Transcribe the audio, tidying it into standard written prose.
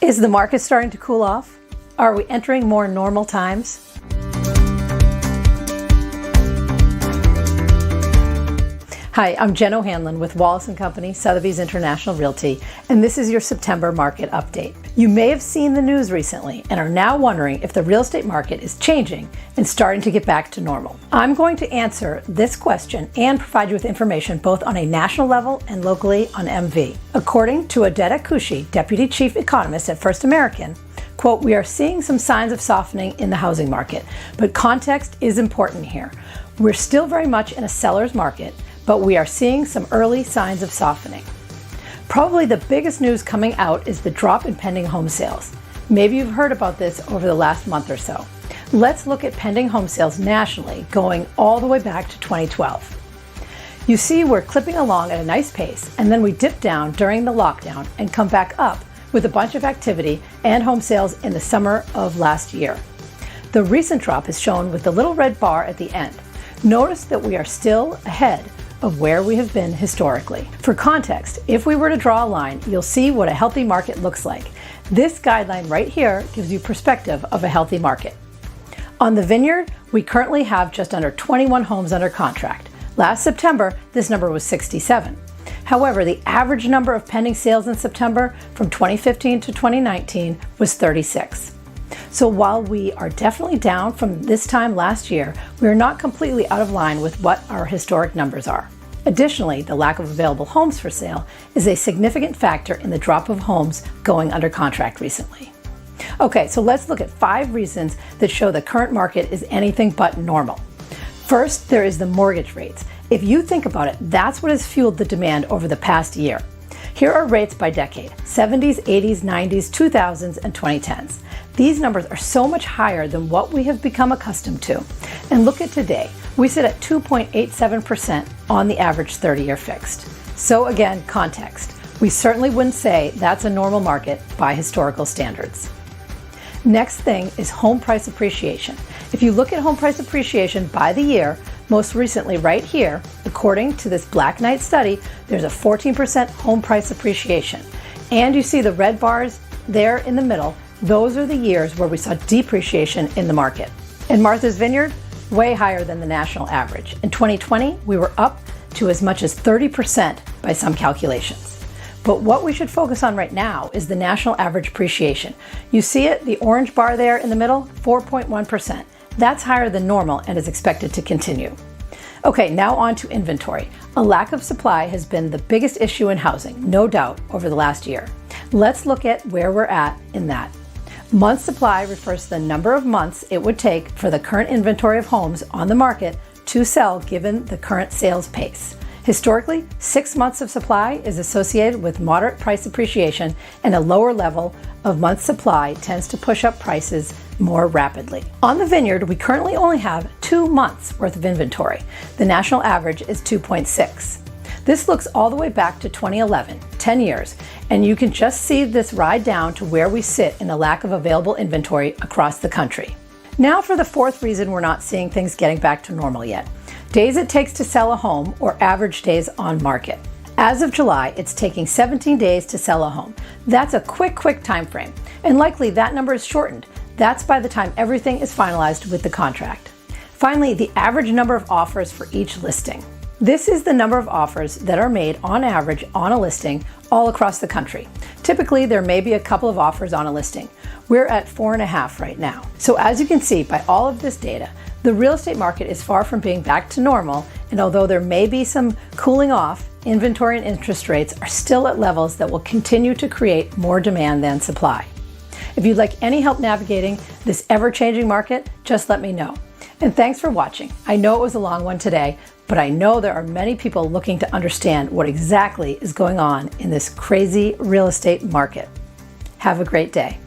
Is the market starting to cool off? Are we entering more normal times? Hi, I'm Jen O'Hanlon with Wallace & Company, Sotheby's International Realty, and this is your September market update. You may have seen the news recently and are now wondering if the real estate market is changing and starting to get back to normal. I'm going to answer this question and provide you with information both on a national level and locally on MV. According to Odeta Kushi, Deputy Chief Economist at First American, quote, "We are seeing some signs of softening in the housing market, but context is important here. We're still very much in a seller's market, but we are seeing some early signs of softening." Probably the biggest news coming out is the drop in pending home sales. Maybe you've heard about this over the last month or so. Let's look at pending home sales nationally, going all the way back to 2012. You see we're clipping along at a nice pace, and then we dip down during the lockdown and come back up with a bunch of activity and home sales in the summer of last year. The recent drop is shown with the little red bar at the end. Notice that we are still ahead of where we have been historically. For context, if we were to draw a line, you'll see what a healthy market looks like. This guideline right here gives you perspective of a healthy market. On the Vineyard, we currently have just under 21 homes under contract. Last September, this number was 67. However, the average number of pending sales in September from 2015 to 2019 was 36. So while we are definitely down from this time last year, we are not completely out of line with what our historic numbers are. Additionally, the lack of available homes for sale is a significant factor in the drop of homes going under contract recently. Okay, so let's look at 5 reasons that show the current market is anything but normal. First, there is the mortgage rates. If you think about it, that's what has fueled the demand over the past year. Here are rates by decade: 70s, 80s, 90s, 2000s, and 2010s. These numbers are so much higher than what we have become accustomed to. And look at today. We sit at 2.87% on the average 30-year fixed. So again, context. We certainly wouldn't say that's a normal market by historical standards. Next thing is home price appreciation. If you look at home price appreciation by the year, most recently right here, according to this Black Knight study, there's a 14% home price appreciation. And you see the red bars there in the middle. Those are the years where we saw depreciation in the market. In Martha's Vineyard, way higher than the national average. In 2020, we were up to as much as 30% by some calculations. But what we should focus on right now is the national average appreciation. You see it, the orange bar there in the middle, 4.1%. That's higher than normal and is expected to continue. Okay, now on to inventory. A lack of supply has been the biggest issue in housing, no doubt, over the last year. Let's look at where we're at in that. Month supply refers to the number of months it would take for the current inventory of homes on the market to sell given the current sales pace. Historically, 6 months of supply is associated with moderate price appreciation, and a lower level of month supply tends to push up prices more rapidly. On the Vineyard, we currently only have 2 months worth of inventory. The national average is 2.6. This looks all the way back to 2011, 10 years, and you can just see this ride down to where we sit in the lack of available inventory across the country. Now for the 4th reason we're not seeing things getting back to normal yet. Days it takes to sell a home, or average days on market. As of July, it's taking 17 days to sell a home. That's a quick time frame, and likely that number is shortened. That's by the time everything is finalized with the contract. Finally, the average number of offers for each listing. This is the number of offers that are made on average on a listing all across the country. Typically, there may be a couple of offers on a listing. We're at 4.5 right now. So as you can see by all of this data, the real estate market is far from being back to normal, and although there may be some cooling off, inventory and interest rates are still at levels that will continue to create more demand than supply. If you'd like any help navigating this ever-changing market, just let me know. And thanks for watching. I know it was a long one today, but I know there are many people looking to understand what exactly is going on in this crazy real estate market. Have a great day.